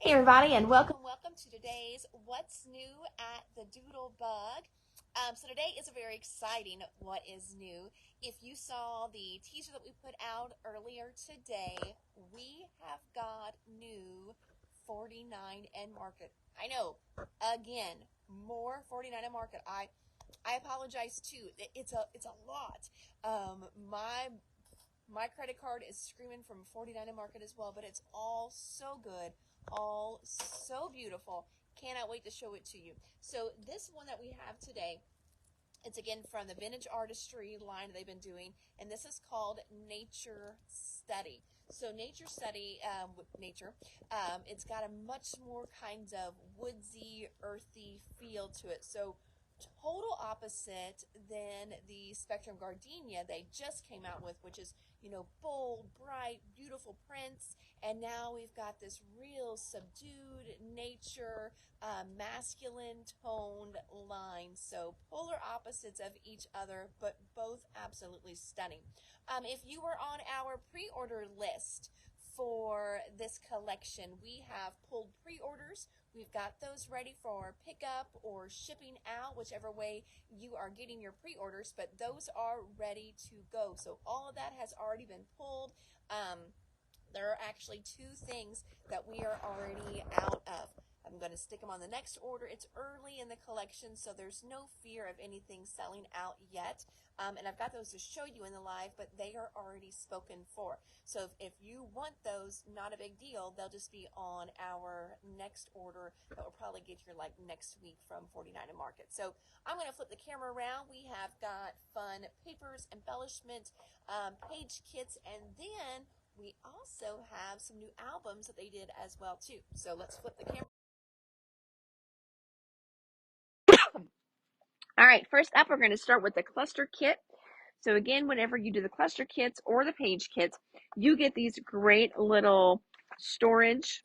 Hey everybody, and welcome to today's What's New at the Doodle Bug. So today is a very exciting What is New. If you saw the teaser that we put out earlier today, we have got new 49 and Market. I know, again, more 49 and Market. I apologize too. It's a lot. My credit card is screaming from 49 and Market as well, but it's all so good, all so beautiful. Cannot wait to show it to you. So this one that we have today, it's again from the Vintage Artistry line they've been doing, and this is called Nature Study. So Nature Study, nature, it's got a much more kind of woodsy, earthy feel to it. So total opposite than the Spectrum Gardenia they just came out with, which is, bold, bright, beautiful prints. And now we've got this real subdued nature, masculine toned line. So polar opposites of each other, but both absolutely stunning. If you were on our pre-order list for this collection, we have pulled pre-orders. We've got those ready for pickup or shipping out, whichever way you are getting your pre-orders, but those are ready to go. So all of that has already been pulled. There are actually two things that we are already out of. I'm going to stick them on the next order. It's early in the collection, so there's no fear of anything selling out yet. And I've got those to show you in the live, but they are already spoken for. So if you want those, not a big deal. They'll just be on our next order that will probably get here like next week from 49 and Market. So I'm going to flip the camera around. We have got fun papers, embellishment, page kits, and then we also have some new albums that they did as well too. So let's flip the camera. All right, first up, we're going to start with the cluster kit. So again, whenever you do the cluster kits or the page kits, you get these great little storage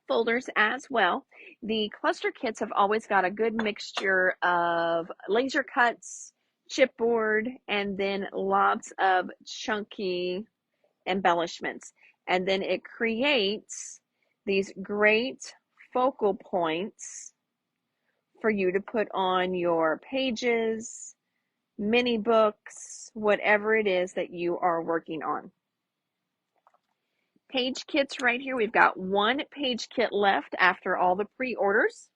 folders as well. The cluster kits have always got a good mixture of laser cuts, chipboard, and then lots of chunky embellishments. And then it creates these great focal points for you to put on your pages, mini books, whatever it is that you are working on. Page kits right here. We've got one page kit left after all the pre-orders.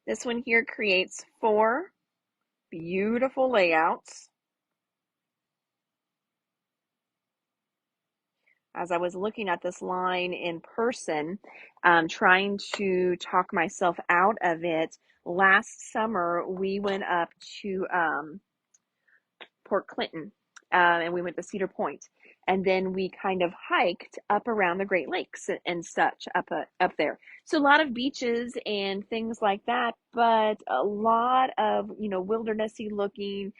This one here creates 4 beautiful layouts. As I was looking at this line in person, trying to talk myself out of it, last summer we went up to Port Clinton, and we went to Cedar Point, and then we kind of hiked up around the Great Lakes and such up there. So a lot of beaches and things like that, but a lot of wildernessy looking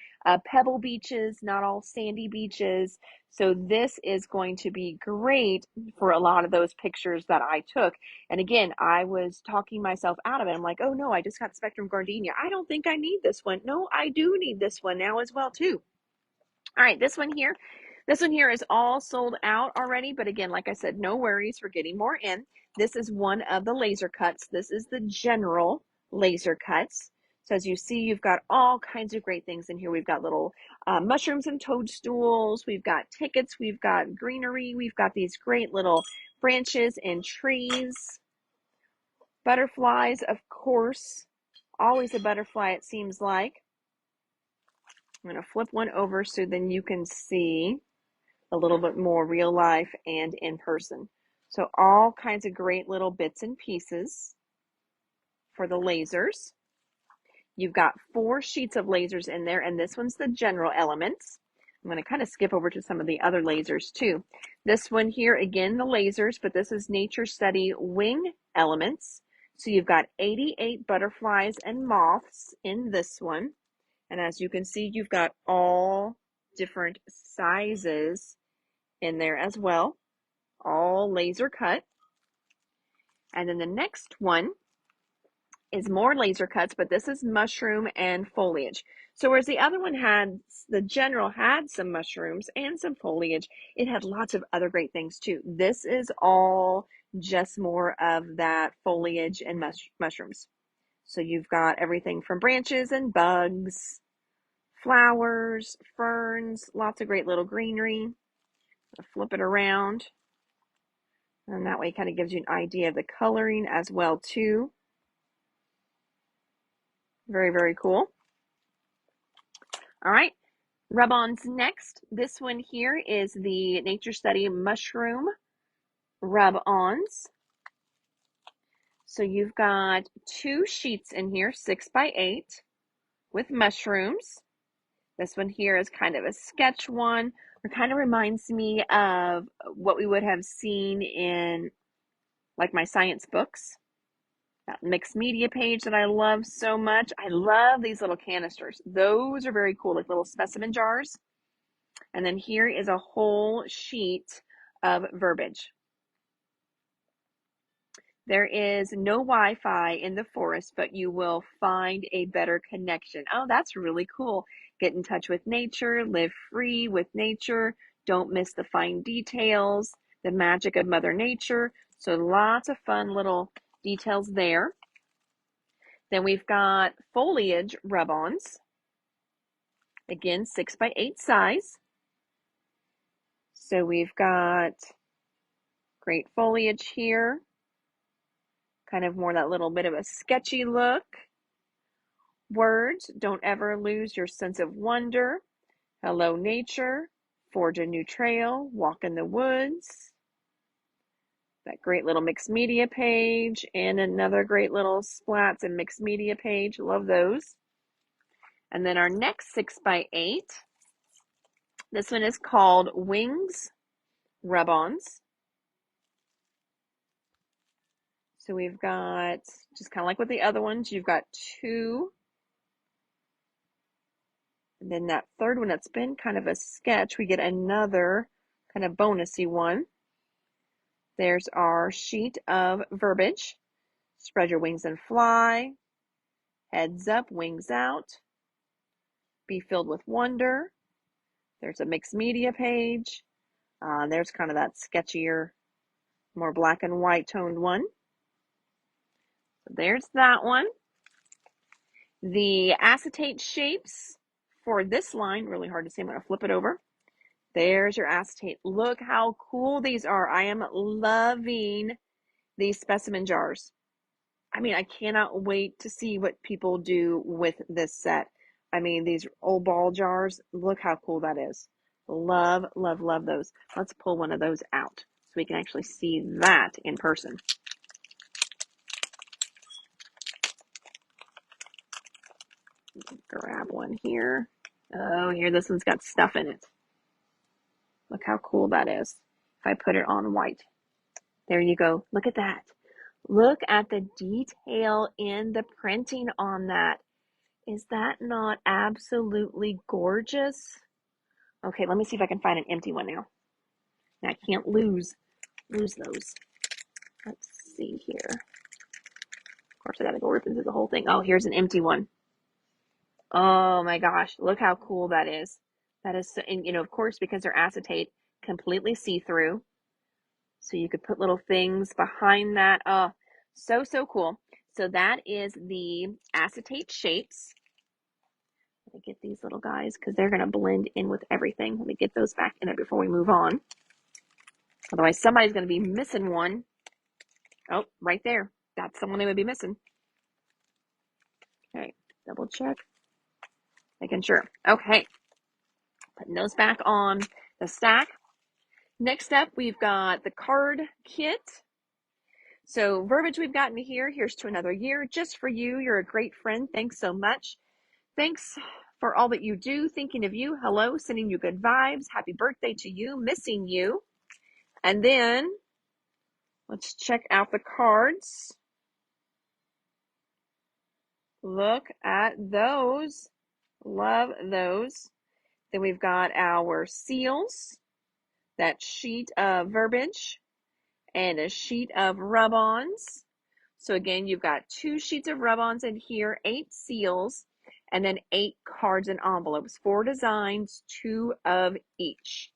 pebble beaches, not all sandy beaches. So this is going to be great for a lot of those pictures that I took. And again, I was talking myself out of it. I'm like, oh no, I just got Spectrum Gardenia. I don't think I need this one. No, I do need this one now as well too. All right, this one here is all sold out already, but again, like I said, no worries, we're getting more in. This is one of the laser cuts. This is the general laser cuts. So as you see, you've got all kinds of great things in here. We've got little mushrooms and toadstools. We've got tickets. We've got greenery. We've got these great little branches and trees. Butterflies, of course. Always a butterfly, it seems like. I'm going to flip one over so then you can see a little bit more real life and in person. So all kinds of great little bits and pieces for the lasers. You've got 4 sheets of lasers in there, and this one's the general elements. I'm going to kind of skip over to some of the other lasers too. This one here, again, the lasers, but this is Nature Study wing elements. So you've got 88 butterflies and moths in this one. And as you can see, you've got all different sizes in there as well, all laser cut. And then the next one is more laser cuts, but this is mushroom and foliage. So whereas the other one the general had some mushrooms and some foliage, it had lots of other great things too. This is all just more of that foliage and mushrooms. So you've got everything from branches and bugs, flowers, ferns, lots of great little greenery. Flip it around, and that way it kind of gives you an idea of the coloring as well too. Very, very cool. All right, rub-ons next. This one here is the Nature Study Mushroom rub-ons. So you've got 2 sheets in here, 6 by 8, with mushrooms. This one here is kind of a sketch one. It kind of reminds me of what we would have seen in like my science books. That mixed media page that I love so much. I love these little canisters. Those are very cool, like little specimen jars. And then here is a whole sheet of verbiage. There is no Wi-Fi in the forest, but you will find a better connection. Oh, that's really cool. Get in touch with nature, live free with nature. Don't miss the fine details, the magic of Mother Nature. So lots of fun little details there. Then we've got foliage rub-ons. Again, 6 by 8 size. So we've got great foliage here. Kind of more that little bit of a sketchy look. Words, don't ever lose your sense of wonder. Hello, nature. Forge a new trail. Walk in the woods. That great little mixed media page. And another great little splats and mixed media page. Love those. And then our next 6 by 8. This one is called Wings Rub-ons. So we've got, just kind of like with the other ones, you've got 2. And then that third one that's been kind of a sketch, we get another kind of bonusy one. There's our sheet of verbiage. Spread your wings and fly. Heads up, wings out. Be filled with wonder. There's a mixed media page. There's kind of that sketchier, more black and white toned one. So there's that one. The acetate shapes for this line, really hard to see. I'm going to flip it over. There's your acetate. Look how cool these are. I am loving these specimen jars. I mean, I cannot wait to see what people do with this set. I mean, these old ball jars, look how cool that is. Love, love, love those. Let's pull one of those out so we can actually see that in person. Grab one here. Oh, here, this one's got stuff in it. Look how cool that is. If I put it on white. There you go. Look at that. Look at the detail in the printing on that. Is that not absolutely gorgeous? Okay, let me see if I can find an empty one now. I can't lose those. Let's see here. Of course, I gotta go ripping through the whole thing. Oh, here's an empty one. Oh my gosh, look how cool that is. That is, and of course, because they're acetate, completely see-through. So you could put little things behind that. Oh, so, so cool. So that is the acetate shapes. Let me get these little guys because they're going to blend in with everything. Let me get those back in there before we move on. Otherwise, somebody's going to be missing one. Oh, right there. That's the one they would be missing. Okay, double check. Making sure. Okay, putting those back on the stack. Next up, we've got the card kit. So verbiage we've gotten here. Here's to another year. Just for you. You're a great friend. Thanks so much. Thanks for all that you do. Thinking of you. Hello. Sending you good vibes. Happy birthday to you. Missing you. And then let's check out the cards. Look at those. Love those. Then we've got our seals. That sheet of verbiage. And a sheet of rub-ons. So again, you've got 2 sheets of rub-ons in here, 8 seals, and then 8 cards and envelopes, 4 designs, 2 of each.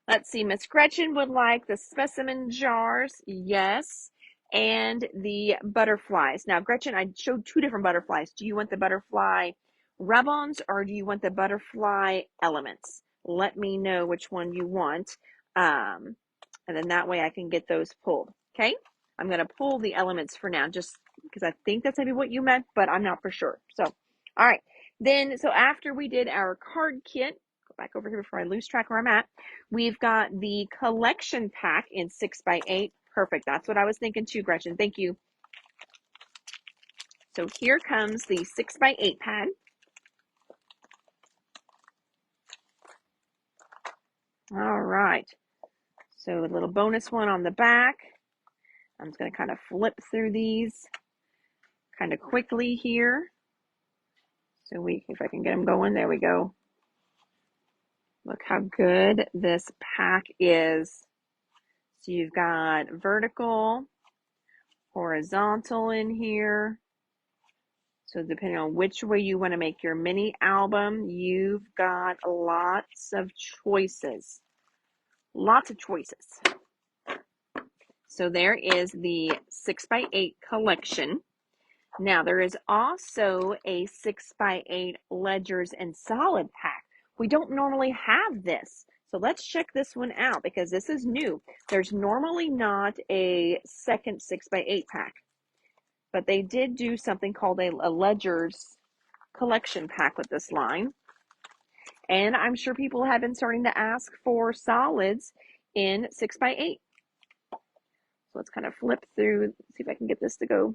Let's see, Miss Gretchen would like the specimen jars, yes, and the butterflies. Now, Gretchen, I showed two different butterflies. Do you want the butterfly rub-ons or do you want the butterfly elements? Let me know which one you want, and then that way I can get those pulled, okay? I'm going to pull the elements for now just because I think that's maybe what you meant, but I'm not for sure. So, all right. Then, so after we did our card kit, go back over here before I lose track where I'm at. We've got the collection pack in 6x8. Perfect. That's what I was thinking too, Gretchen. Thank you. So here comes the 6x8 pad. All right. So a little bonus one on the back. I'm just going to kind of flip through these kind of quickly here. So if I can get them going, there we go. Look how good this pack is. So you've got vertical, horizontal in here. So depending on which way you want to make your mini album, you've got lots of choices. Lots of choices. So there is the 6x8 collection. Now there is also a 6x8 ledgers and solid pack. We don't normally have this. So let's check this one out because this is new. There's normally not a second 6x8 pack, but they did do something called a ledgers collection pack with this line. And I'm sure people have been starting to ask for solids in 6x8. So let's kind of flip through, see if I can get this to go.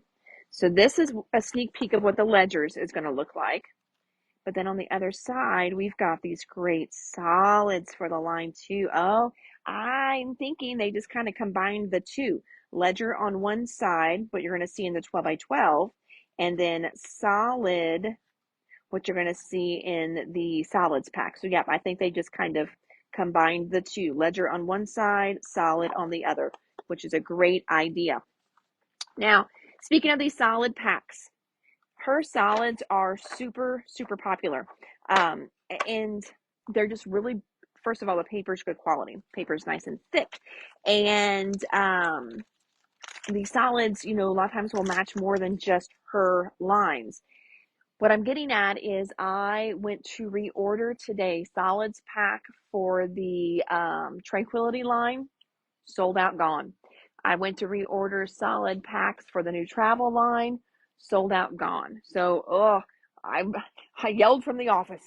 So this is a sneak peek of what the ledgers is going to look like. But then on the other side, we've got these great solids for the line too. Oh, I'm thinking they just kind of combined the two. Ledger on one side, what you're going to see in the 12x12, and then solid, what you're going to see in the solids pack. So yeah, I think they just kind of combined the two. Ledger on one side, solid on the other, which is a great idea. Now, speaking of these solid packs, her solids are super, super popular. And they're just really, first of all, the paper's good quality. Paper's nice and thick. And the solids, a lot of times will match more than just her lines. What I'm getting at is I went to reorder today solids pack for the Tranquility line, sold out, gone. I went to reorder solid packs for the new travel line, sold out, gone. So, I yelled from the office.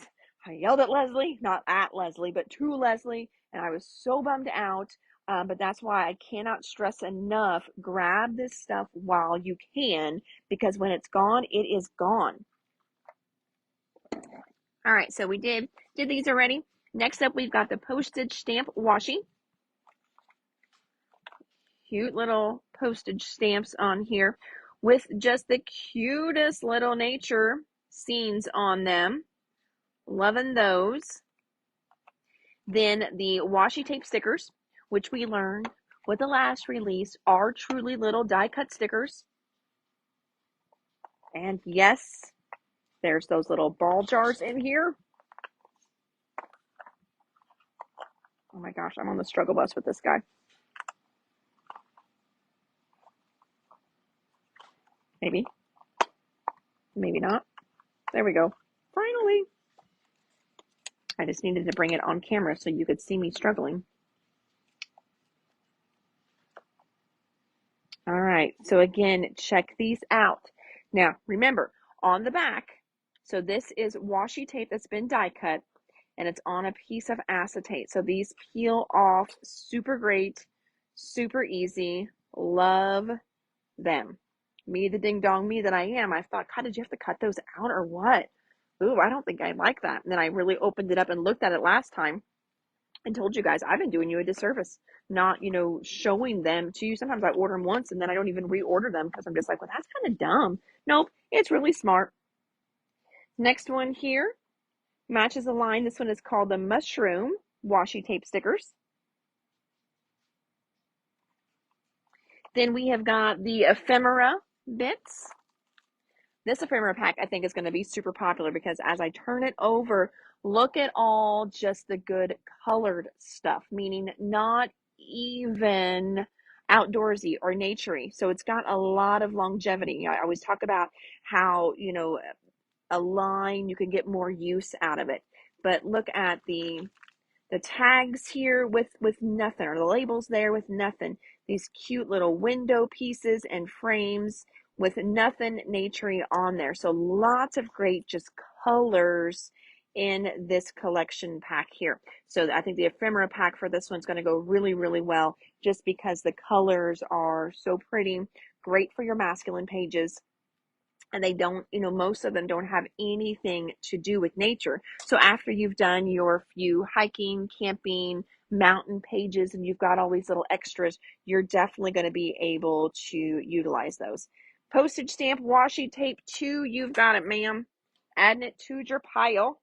I yelled at Leslie, not at Leslie, but to Leslie, and I was so bummed out. But that's why I cannot stress enough, grab this stuff while you can, because when it's gone, it is gone. All right, so we did these already. Next up, we've got the postage stamp washi. Cute little postage stamps on here with just the cutest little nature scenes on them. Loving those. Then the washi tape stickers, which we learned with the last release are truly little die cut stickers. And yes, there's those little ball jars in here. Oh my gosh, I'm on the struggle bus with this guy. Maybe. Maybe not. There we go. Finally. I just needed to bring it on camera so you could see me struggling. All right. So again, check these out. Now, remember, on the back, so this is washi tape that's been die cut, and it's on a piece of acetate. So these peel off super great, super easy. Love them. Me, the ding dong me that I am, I thought, God, did you have to cut those out or what? Ooh, I don't think I like that. And then I really opened it up and looked at it last time and told you guys I've been doing you a disservice, not, showing them to you. Sometimes I order them once and then I don't even reorder them because I'm just like, well, that's kind of dumb. Nope, it's really smart. Next one here matches the line. This one is called the Mushroom Washi Tape Stickers. Then we have got the Ephemera bits. This ephemera pack I think is going to be super popular because as I turn it over, Look at all just the good colored stuff, meaning not even outdoorsy or naturey. So it's got a lot of longevity. I always talk about how, a line, you can get more use out of it. But look at the tags here with nothing, or the labels there with nothing. These cute little window pieces and frames with nothing naturey on there. So lots of great just colors in this collection pack here. So I think the ephemera pack for this one's going to go really, really well, just because the colors are so pretty. Great for your masculine pages. And they don't, most of them don't have anything to do with nature. So after you've done your few hiking, camping, mountain pages, and you've got all these little extras, you're definitely going to be able to utilize those. Postage stamp washi tape 2, you've got it, ma'am. Adding it to your pile.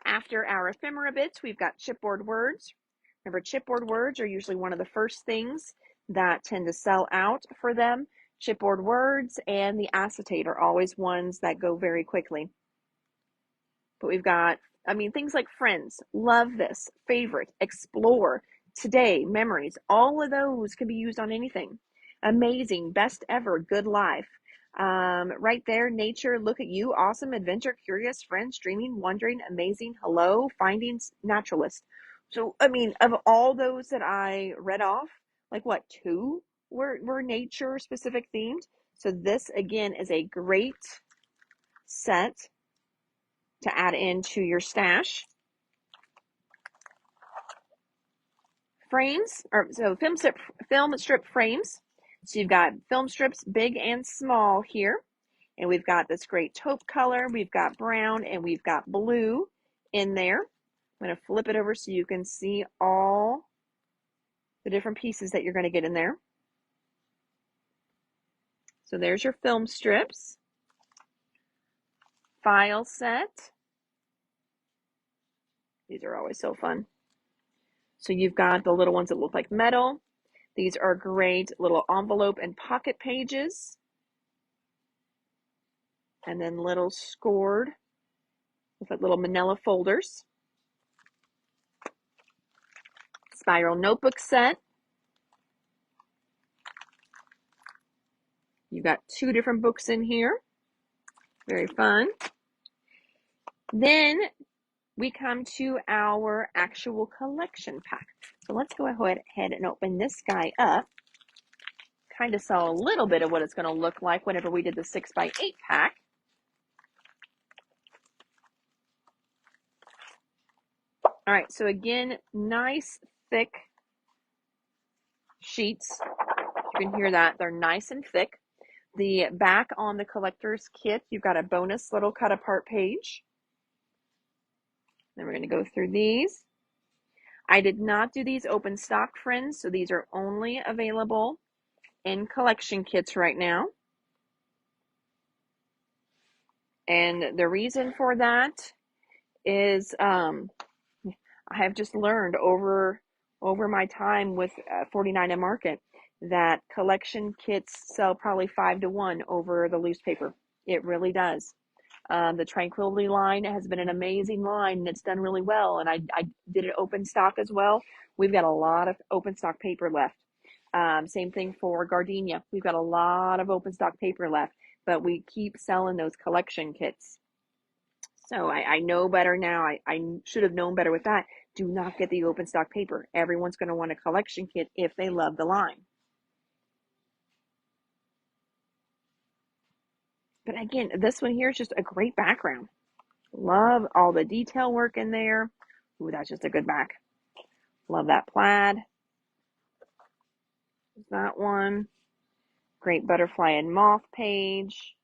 After our ephemera bits, we've got chipboard words. Remember, chipboard words are usually one of the first things that tend to sell out for them. Chipboard words and the acetate are always ones that go very quickly. But we've got, things like friends, love this, favorite, explore, today, memories, all of those can be used on anything. Amazing, best ever, good life. Right there, nature, look at you, awesome, adventure, curious, friends, dreaming, wondering, amazing, hello, findings, naturalist. So, of all those that I read off, like what, 2 were nature specific themed. So this again is a great set to add into your stash. Frames, so film strip frames. So you've got film strips big and small here. And we've got this great taupe color, we've got brown, and we've got blue in there. I'm going to flip it over so you can see all the different pieces that you're going to get in there. So there's your film strips. File set. These are always so fun. So you've got the little ones that look like metal. These are great little envelope and pocket pages. And then little scored with like little manila folders. Spiral notebook set. You've got 2 different books in here. Very fun. Then we come to our actual collection pack. So let's go ahead and open this guy up. Kind of saw a little bit of what it's going to look like whenever we did the 6x8 pack. All right, so again, nice thick sheets. You can hear that. They're nice and thick. The back on the collector's kit, you've got a bonus little cut apart page. Then we're going to go through these. I did not do these open stock, friends, so these are only available in collection kits right now. And the reason for that is I have just learned over my time with 49 and Market that collection kits sell probably 5 to 1 over the loose paper. It really does. The Tranquility line has been an amazing line, and it's done really well. And I did it open stock as well. We've got a lot of open stock paper left. Same thing for Gardenia. We've got a lot of open stock paper left, but we keep selling those collection kits. So I know better now. I should have known better with that. Do not get the open stock paper. Everyone's going to want a collection kit if they love the line. But again, this one here is just a great background. Love all the detail work in there. Ooh, that's just a good back. Love that plaid. That one. Great butterfly and moth page.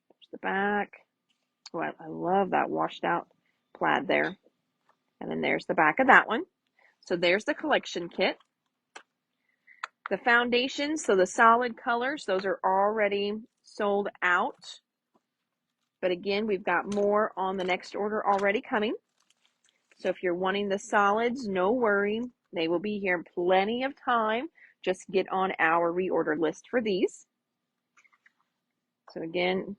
There's the back. Oh, I love that washed out plaid there. And then there's the back of that one. So there's the collection kit. The foundations, so the solid colors, those are already sold out. But again, we've got more on the next order already coming. So if you're wanting the solids, no worry. They will be here in plenty of time. Just get on our reorder list for these. So again,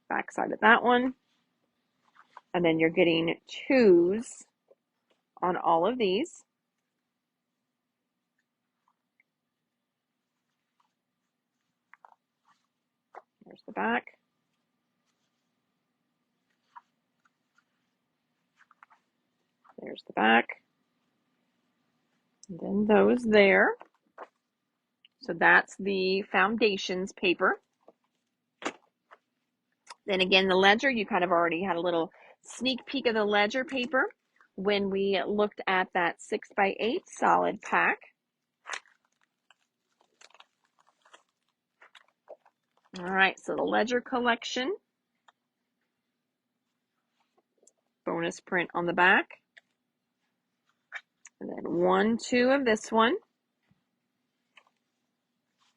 back side of that one. And then you're getting 2s on all of these. There's the back. There's the back. And then those there. So that's the foundations paper. Then again, the ledger, you kind of already had a little sneak peek of the ledger paper when we looked at that 6x8 solid pack. All right, so the ledger collection. Bonus print on the back. And then 1, 2 of this one.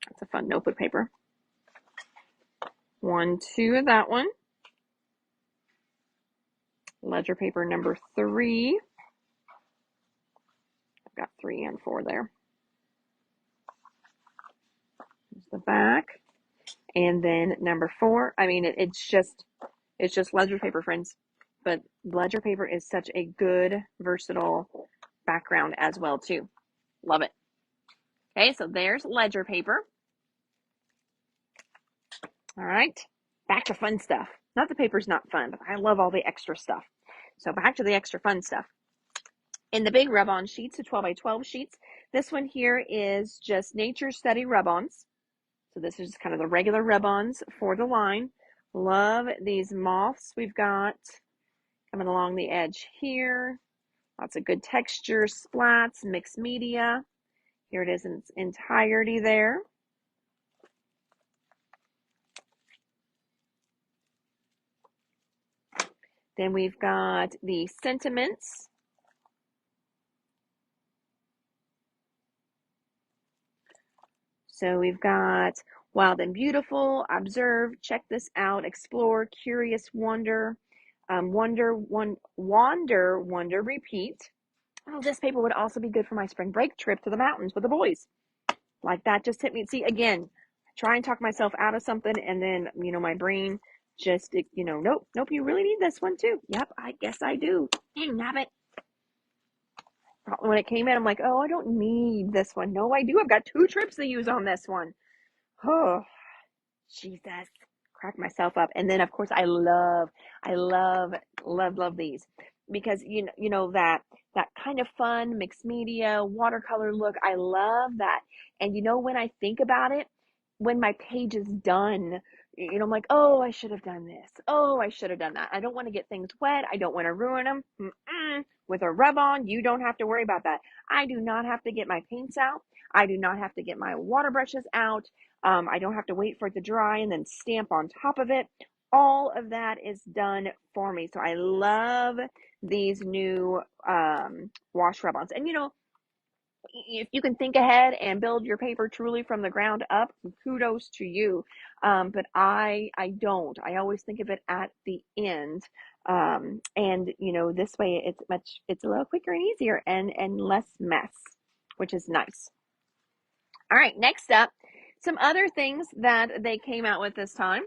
That's a fun notebook paper. 1, 2 of that one. Ledger paper number 3. I've got 3 and 4 there. There's the back. And then number 4. I mean, it's just ledger paper, friends. But ledger paper is such a good, versatile background as well, too. Love it. Okay, so there's ledger paper. All right, back to fun stuff. Not the paper's not fun, but I love all the extra stuff. So back to the extra fun stuff. In the big rub-on sheets, the 12x12 sheets, this one here is just Nature Study rub-ons. So this is just kind of the regular rub-ons for the line. Love these moths we've got coming along the edge here. Lots of good texture, splats, mixed media. Here it is in its entirety there. Then we've got the sentiments. So we've got wild and beautiful, observe, check this out, explore, curious, wonder, wonder, repeat. Oh, this paper would also be good for my spring break trip to the mountains with the boys. Like that just hit me. See, again, try and talk myself out of something, and then, my brain just, nope, you really need this one too. Yep, I guess I do. Dang, nabbit. When it came in, I'm like, oh, I don't need this one. No, I do. I've got 2 trips to use on this one. Oh, Jesus. Crack myself up. And then, of course, I love these because, that kind of fun mixed media watercolor look. I love that. And, when I think about it, when my page is done, I'm like, oh, I should have done this. Oh, I should have done that. I don't want to get things wet. I don't want to ruin them. With a rub-on, you don't have to worry about that. I do not have to get my paints out. I do not have to get my water brushes out. I don't have to wait for it to dry and then stamp on top of it. All of that is done for me. So I love these new wash rub-ons. And, if you can think ahead and build your paper truly from the ground up, kudos to you. But I don't. I always think of it at the end. And this way it's a little quicker and easier and less mess, which is nice. All right, next up, some other things that they came out with this time.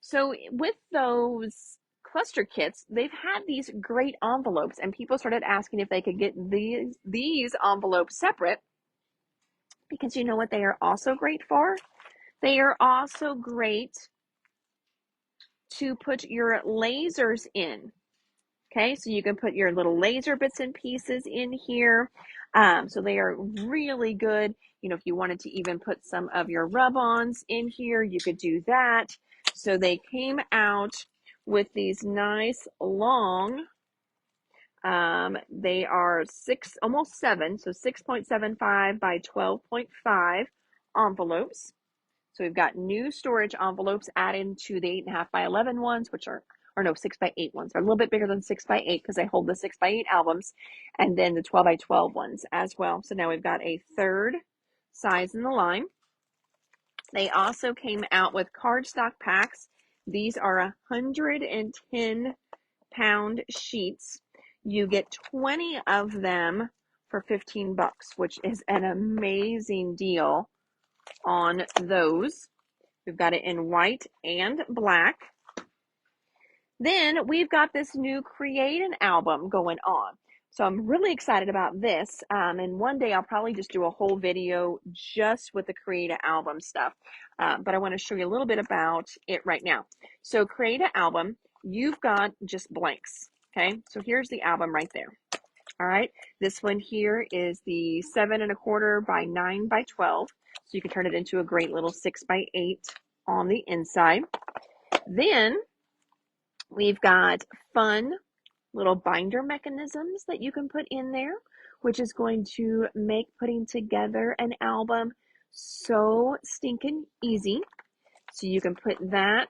So with those cluster kits, they've had these great envelopes, and people started asking if they could get these envelopes separate, because you know what they are also great for? They are also great to put your lasers in. Okay, so you can put your little laser bits and pieces in here. So they are really good. If you wanted to even put some of your rub-ons in here, you could do that. So they came out with these nice long, they are almost 7, so 6.75 by 12.5 envelopes. So we've got new storage envelopes added to the 8.5 by 11 ones, which are, or no, 6 by 8 ones. They're a little bit bigger than 6 by 8 because they hold the 6 by 8 albums, and then the 12 by 12 ones as well. So now we've got a third size in the line. They also came out with cardstock packs. These are 110-pound sheets. You get 20 of them for $15, which is an amazing deal on those. We've got it in white and black. Then we've got this new Create an Album going on. So I'm really excited about this. And one day I'll probably just do a whole video just with the Create an Album stuff. But I want to show you a little bit about it right now. So Create an Album, you've got just blanks. Okay, so here's the album right there. All right, this one here is the 7 1/4 by 9 by 12. So you can turn it into a great little 6 by 8 on the inside. Then we've got fun little binder mechanisms that you can put in there, which is going to make putting together an album so stinking easy. So you can put that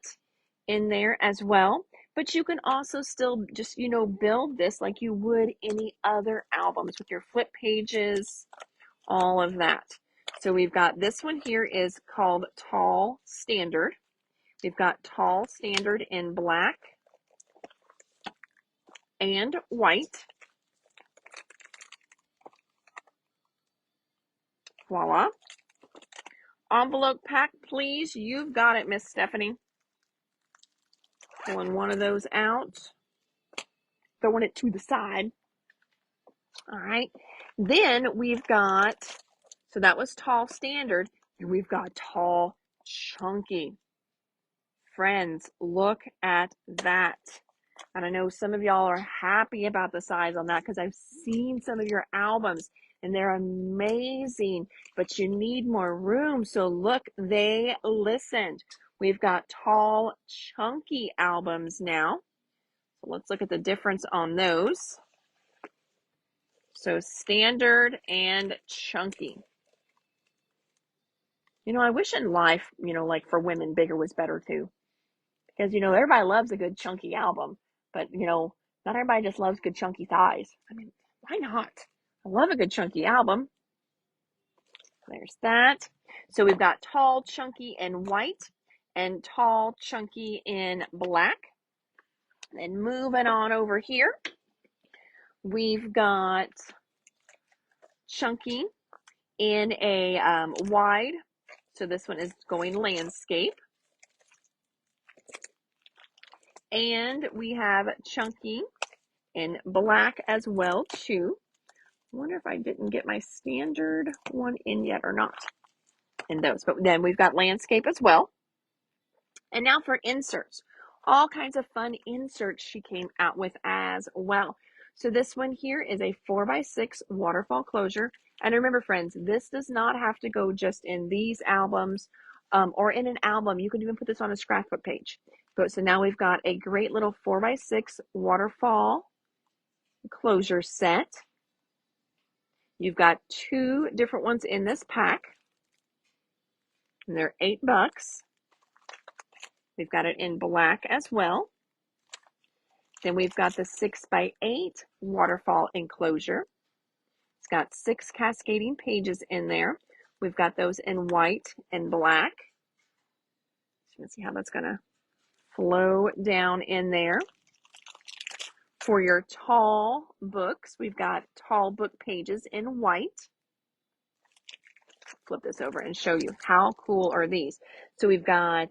in there as well. But you can also still just, build this like you would any other albums with your flip pages, all of that. So we've got this one here is called Tall Standard. We've got Tall Standard in black and white. Voila. Envelope pack, please. You've got it, Miss Stephanie. Pulling one of those out. Throwing it to the side. All right. Then we've got, so that was Tall Standard. And we've got Tall Chunky. Friends, look at that. And I know some of y'all are happy about the size on that because I've seen some of your albums and they're amazing, but you need more room. So look, they listened. We've got Tall Chunky albums now. So let's look at the difference on those. So standard and chunky. I wish in life, like for women, bigger was better too. Because, everybody loves a good chunky album, but, not everybody just loves good chunky thighs. I mean, why not? I love a good chunky album. There's that. So we've got Tall Chunky in white and Tall Chunky in black. And moving on over here, we've got Chunky in a wide. So this one is going landscape. And we have Chunky in black as well too. I wonder if I didn't get my standard one in yet or not in those. But then we've got landscape as well. And now for inserts. All kinds of fun inserts she came out with as well. So this one here is a 4x6 waterfall closure. And remember, friends, this does not have to go just in these albums or in an album. You can even put this on a scrapbook page. So now we've got a great little 4x6 waterfall closure set. You've got 2 different ones in this pack. And they're $8. We've got it in black as well. Then we've got the 6x8 waterfall enclosure. It's got 6 cascading pages in there. We've got those in white and black. Let's see how that's going to flow down in there. For your tall books, we've got tall book pages in white. Flip this over and show you how cool are these. So we've got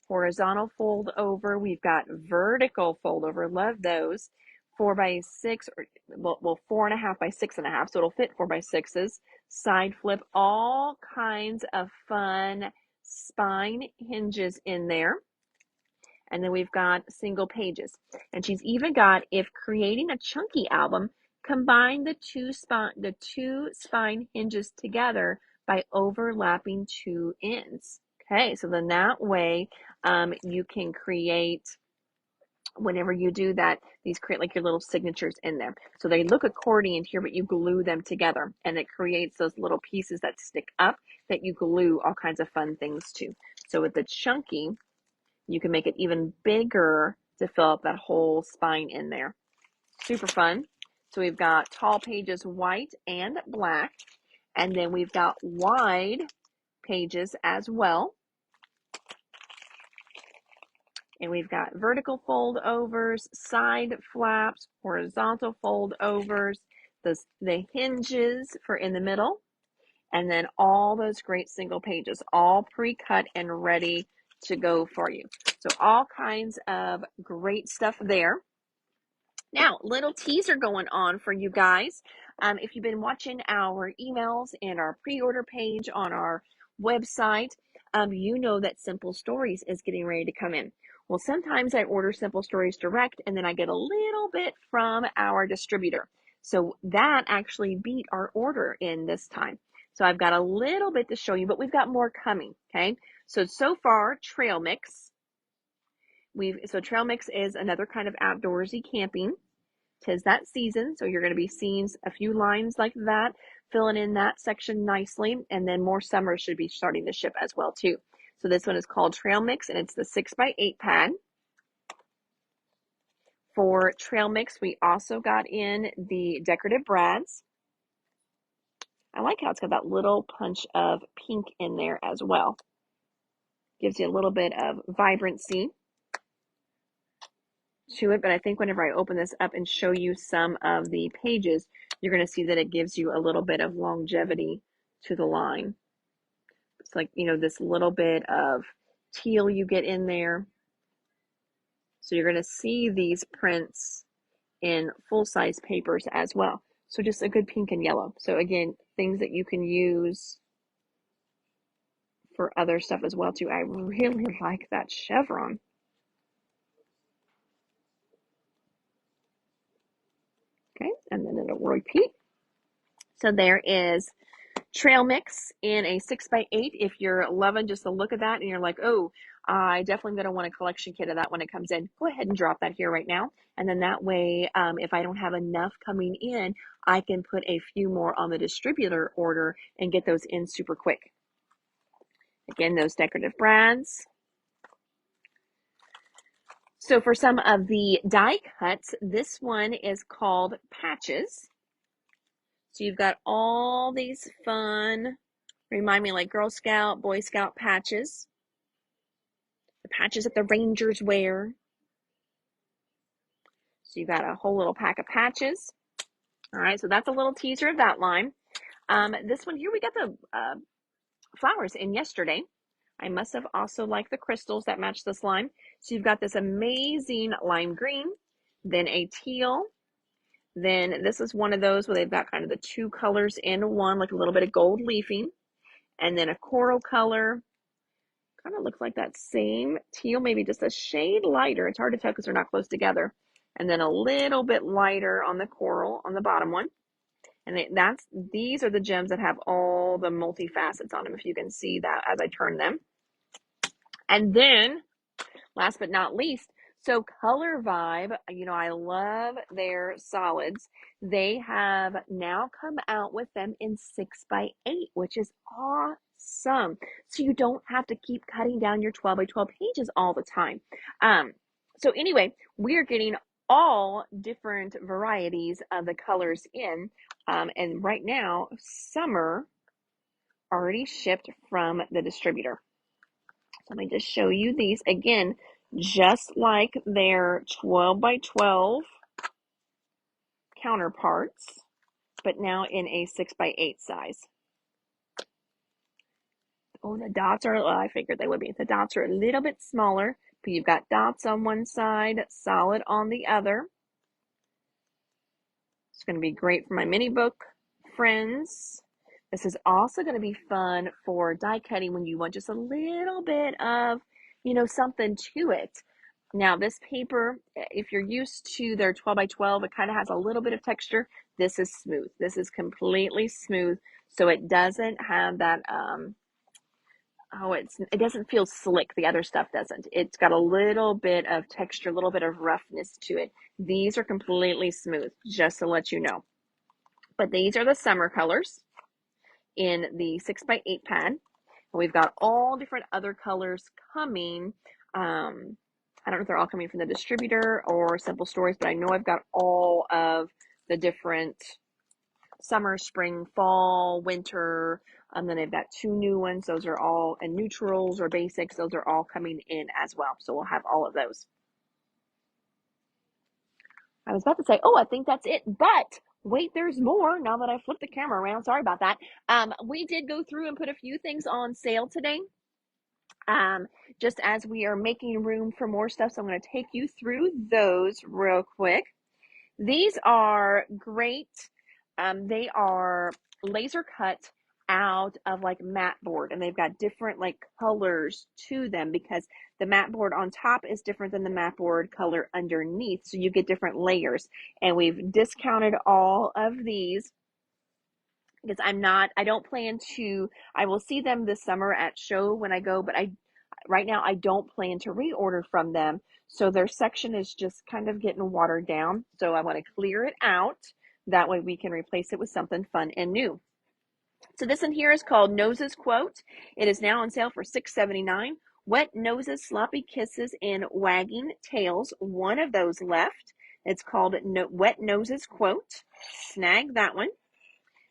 horizontal fold over. We've got vertical fold over. Love those. 4x6 or well 4.5 by 6.5. So it'll fit 4x6s. Side flip. All kinds of fun spine hinges in there. And then we've got single pages. And she's even got, if creating a chunky album, combine the two spine hinges together by overlapping 2 ends. Okay, so then that way you can create, whenever you do that, these create like your little signatures in there. So they look accordion here, but you glue them together and it creates those little pieces that stick up that you glue all kinds of fun things to. So with the chunky, you can make it even bigger to fill up that whole spine in there. Super fun. So we've got tall pages white and black. And then we've got wide pages as well. And we've got vertical fold overs, side flaps, horizontal fold overs, the hinges for in the middle, and then all those great single pages, all pre-cut and ready to go for you. So all kinds of great stuff there. Now, little teaser going on for you guys. If you've been watching our emails and our pre-order page on our website, you know that Simple Stories is getting ready to come in. Well, sometimes I order Simple Stories direct and then I get a little bit from our distributor. So that actually beat our order in this time. So I've got a little bit to show you, but we've got more coming, okay? So far, Trail Mix. So Trail Mix is another kind of outdoorsy camping. 'Tis that season, so you're going to be seeing a few lines like that, filling in that section nicely, and then more summer should be starting to ship as well too. So this one is called Trail Mix, and it's the 6x8 pad. For Trail Mix, we also got in the decorative brads. I like how it's got that little punch of pink in there as well. Gives you a little bit of vibrancy to it, but I think whenever I open this up and show you some of the pages, you're going to see that it gives you a little bit of longevity to the line. It's like, this little bit of teal you get in there. So you're going to see these prints in full-size papers as well. So just a good pink and yellow. So again, things that you can use for other stuff as well too. I really like that chevron. Okay, and then it'll repeat. So there is Trail Mix in a 6x8. If you're loving just the look of that and you're like, oh, I definitely going to want a collection kit of that when it comes in, go ahead and drop that here right now. And then that way, if I don't have enough coming in, I can put a few more on the distributor order and get those in super quick. Again, those decorative brads. So for some of the die cuts, this one is called Patches. So you've got all these fun, remind me like Girl Scout, Boy Scout patches. The patches that the Rangers wear. So you've got a whole little pack of patches. All right, so that's a little teaser of that line. This one here, we got the flowers in yesterday. I must have also liked the crystals that match this line. So you've got this amazing lime green, then a teal, then this is one of those where they've got kind of the two colors in one, like a little bit of gold leafing, and then a coral color. Kind of looks like that same teal, maybe just a shade lighter. It's hard to tell because they're not close together. And then a little bit lighter on the coral on the bottom one. And these are the gems that have all the multi-facets on them, if you can see that as I turn them. And then, last but not least, so Color Vibe, I love their solids. They have now come out with them in 6x8, which is awesome. So you don't have to keep cutting down your 12x12 pages all the time. So anyway, we're getting all different varieties of the colors in. And right now, summer already shipped from the distributor. So let me just show you these again, just like their 12x12 counterparts, but now in a 6x8 size. Oh, the dots are, well, I figured they would be. The dots are a little bit smaller, but you've got dots on one side, solid on the other. It's going to be great for my mini book friends. This is also going to be fun for die cutting when you want just a little bit of, something to it. Now, this paper, if you're used to their 12x12, it kind of has a little bit of texture. This is smooth. This is completely smooth. So it doesn't have that, it doesn't feel slick. The other stuff doesn't. It's got a little bit of texture, a little bit of roughness to it. These are completely smooth, just to let you know. But these are the summer colors in the 6x8 pad. And we've got all different other colors coming. I don't know if they're all coming from the distributor or Simple Stories, but I know I've got all of the different summer, spring, fall, winter. Then I've got two new ones. Those are all, and neutrals or basics. Those are all coming in as well. So we'll have all of those. I was about to say, oh, I think that's it, but wait, there's more now that I flipped the camera around. Sorry about that. We did go through and put a few things on sale today. just as we are making room for more stuff. So I'm going to take you through those real quick. These are great. They are laser cut out of like mat board, and they've got different like colors to them because the mat board on top is different than the mat board color underneath. So you get different layers, and we've discounted all of these because I don't plan to, I will see them this summer at show when I go, but right now I don't plan to reorder from them. So their section is just kind of getting watered down. So I want to clear it out. That way we can replace it with something fun and new. So this one here is called Noses Quote. It is now on sale for $6.79. Wet noses, sloppy kisses, and wagging tails. One of those left. It's called Wet Noses Quote. Snag that one.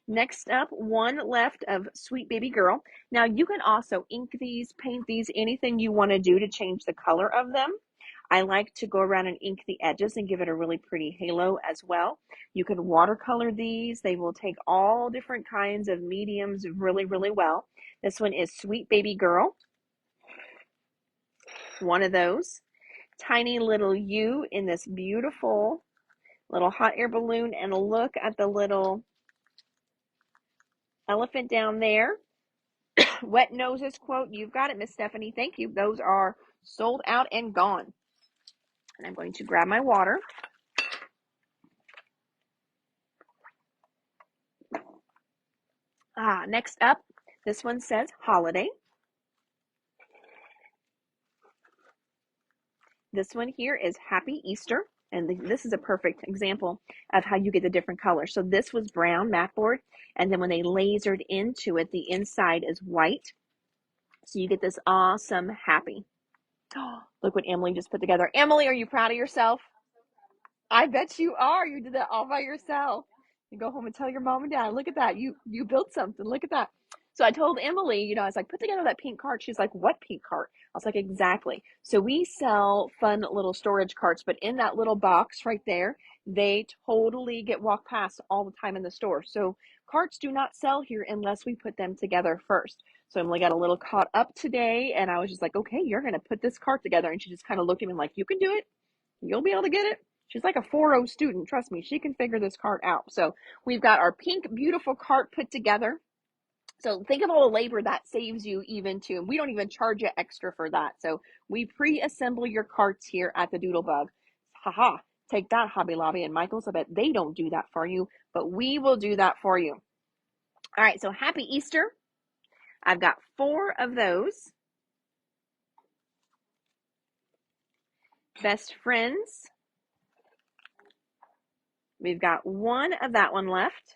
Next up, one left of Sweet Baby Girl. Now you can also ink these, paint these, anything you want to do to change the color of them. I like to go around and ink the edges and give it a really pretty halo as well. You can watercolor these. They will take all different kinds of mediums really, really well. This one is Sweet Baby Girl. One of those. Tiny little you in this beautiful little hot air balloon. And look at the little elephant down there. Wet Noses Quote. You've got it, Miss Stephanie. Thank you. Those are sold out and gone. And I'm going to grab my water. Next up, this one says Holiday. This one here is Happy Easter. And this is a perfect example of how you get the different colors. So this was brown mat board. And then when they lasered into it, the inside is white. So you get this awesome happy. Oh, look what Emily just put together. Emily, are you proud of yourself? I bet you are. You did that all by yourself. You go home and tell your mom and dad, look at that. You built something. Look at that. So I told Emily, I was like, put together that pink cart. She's like, what pink cart? I was like, exactly. So we sell fun little storage carts, but in that little box right there, they totally get walked past all the time in the store. So carts do not sell here unless we put them together first. So Emily got a little caught up today, and I was just like, okay, you're going to put this cart together. And she just kind of looked at me like, you can do it. You'll be able to get it. She's like a 4.0 student. Trust me, she can figure this cart out. So we've got our pink, beautiful cart put together. So think of all the labor that saves you even too. And we don't even charge you extra for that. So we pre-assemble your carts here at the Doodlebug. Haha, take that, Hobby Lobby and Michaels. I bet they don't do that for you, but we will do that for you. All right, so Happy Easter. I've got 4 of those. Best Friends. We've got 1 of that one left.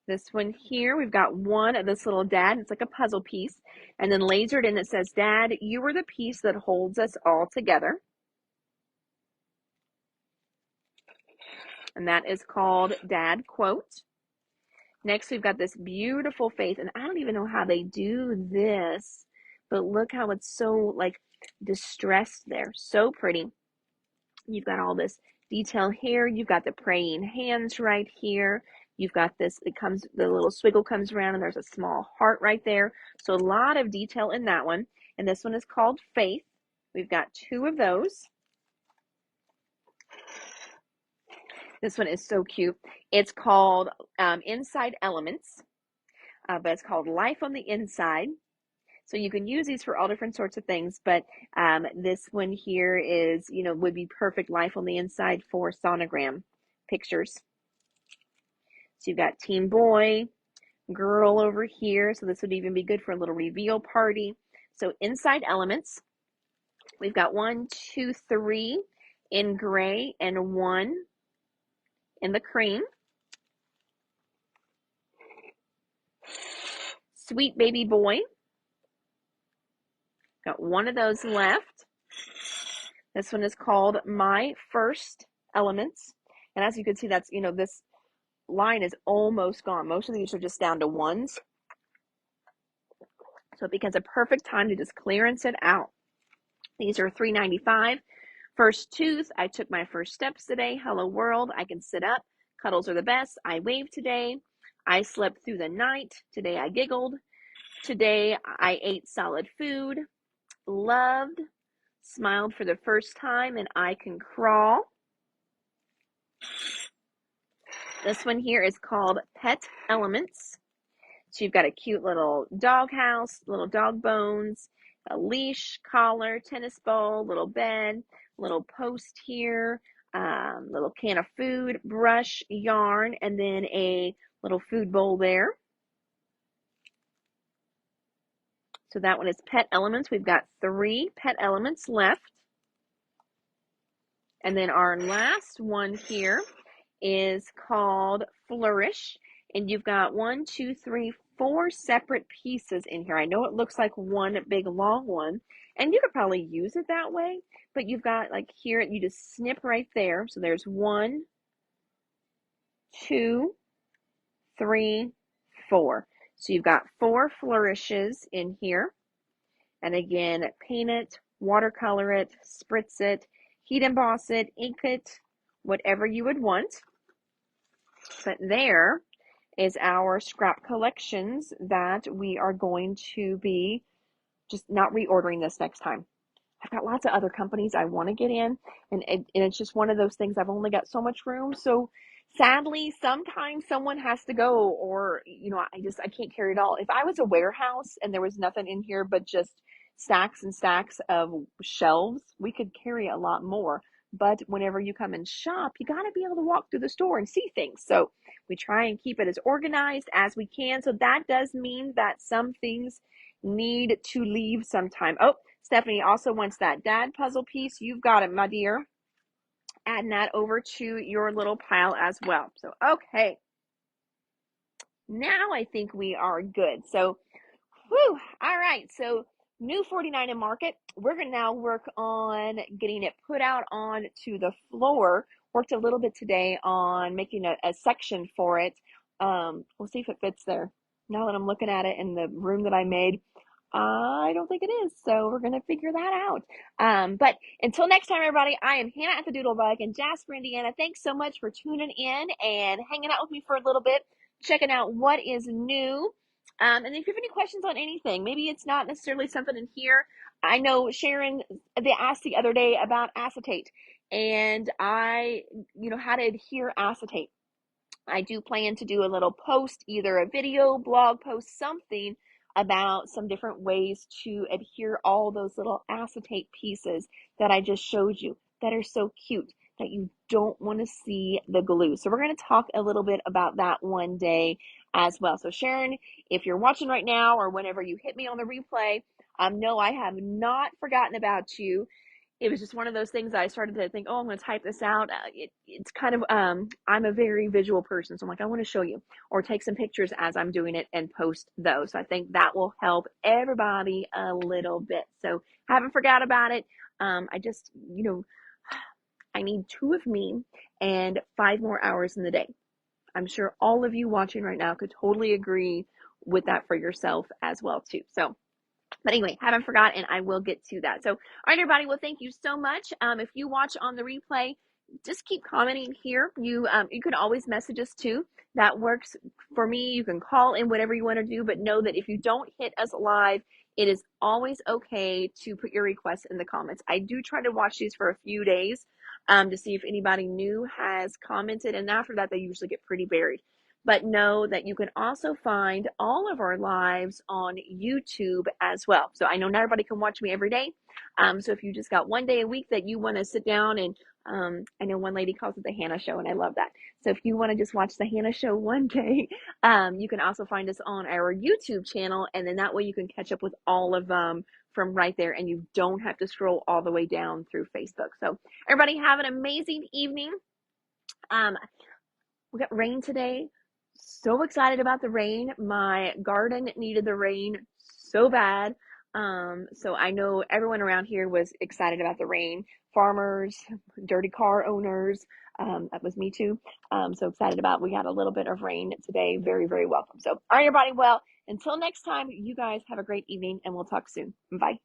This one here, we've got 1 of this little dad. It's like a puzzle piece. And then lasered in, it says, Dad, you are the piece that holds us all together. And that is called Dad Quote. Next, we've got this beautiful face. And I don't even know how they do this, but look how it's so like distressed there. So pretty. You've got all this detail here. You've got the praying hands right here. You've got this, the little swiggle comes around and there's a small heart right there. So a lot of detail in that one. And this one is called Faith. We've got 2 of those. This one is so cute. It's called Inside Elements, but it's called Life on the Inside. So you can use these for all different sorts of things, but this one here is, would be perfect Life on the Inside for sonogram pictures. So you've got teen boy, girl over here. So this would even be good for a little reveal party. So Inside Elements, we've got 1, 2, 3 in gray and 1 in the cream. Sweet Baby Boy. Got 1 of those left. This one is called My First Elements. And as you can see, that's, this line is almost gone. Most of these are just down to 1s. So it becomes a perfect time to just clearance it out. These are $3.95. First tooth, I took my first steps today. Hello world, I can sit up. Cuddles are the best. I waved today. I slept through the night. Today I giggled. Today I ate solid food, loved, smiled for the first time, and I can crawl. This one here is called Pet Elements. So you've got a cute little dog house, little dog bones, a leash, collar, tennis ball, little bed, little post here, little can of food, brush, yarn, and then a little food bowl there. So that one is Pet Elements. We've got 3 Pet Elements left. And then our last one here is called Flourish. And you've got 1, 2, 3, 4 separate pieces in here. I know it looks like one big long one, and you could probably use it that way, but you've got like here, you just snip right there. So there's 1, 2, 3, 4. So you've got 4 flourishes in here. And again, paint it, watercolor it, spritz it, heat emboss it, ink it, whatever you would want. But there is our scrap collections that we are going to be just not reordering this next time. I've got lots of other companies I want to get in, and it's just one of those things. I've only got so much room, so sadly, sometimes someone has to go, or I can't carry it all. If I was a warehouse and there was nothing in here but just stacks and stacks of shelves, we could carry a lot more. But whenever you come and shop, you got to be able to walk through the store and see things. So we try and keep it as organized as we can. So that does mean that some things need to leave sometime. Oh, Stephanie also wants that dad puzzle piece. You've got it, my dear. Adding that over to your little pile as well. So, okay. Now I think we are good. So, whew, all right. So, new 49 in market. We're going to now work on getting it put out onto the floor. Worked a little bit today on making a section for it. We'll see if it fits there. Now that I'm looking at it in the room that I made, I don't think it is, so we're going to figure that out. But until next time, everybody, I am Hannah at the Doodlebug in Jasper, Indiana. Thanks so much for tuning in and hanging out with me for a little bit, checking out what is new. And if you have any questions on anything, maybe it's not necessarily something in here. I know Sharon, they asked the other day about acetate, and how to adhere acetate. I do plan to do a little post, either a video, blog post, something about some different ways to adhere all those little acetate pieces that I just showed you that are so cute that you don't want to see the glue. So we're going to talk a little bit about that one day as well. So Sharon, if you're watching right now or whenever you hit me on the replay, no, I have not forgotten about you. It was just one of those things that I started to think, oh, I'm going to type this out. It's kind of, I'm a very visual person. So I'm like, I want to show you or take some pictures as I'm doing it and post those. So I think that will help everybody a little bit. So haven't forgot about it. I just, I need 2 of me and 5 more hours in the day. I'm sure all of you watching right now could totally agree with that for yourself as well too. So but anyway, haven't forgotten, and I will get to that. So, all right, everybody. Well, thank you so much. If you watch on the replay, just keep commenting here. You can always message us too. That works for me. You can call in, whatever you want to do, but know that if you don't hit us live, it is always okay to put your requests in the comments. I do try to watch these for a few days to see if anybody new has commented, and after that, they usually get pretty buried. But know that you can also find all of our lives on YouTube as well. So I know not everybody can watch me every day. So if you just got one day a week that you want to sit down and I know one lady calls it the Hannah Show, and I love that. So if you want to just watch the Hannah Show one day, you can also find us on our YouTube channel, and then that way you can catch up with all of them from right there, and you don't have to scroll all the way down through Facebook. So everybody have an amazing evening. We got rain today. So excited about the rain. My garden needed the rain so bad. So I know everyone around here was excited about the rain. Farmers, dirty car owners, that was me too. So excited about, we got a little bit of rain today. Very, very welcome. So, all right, everybody. Well, until next time, you guys have a great evening, and we'll talk soon. Bye.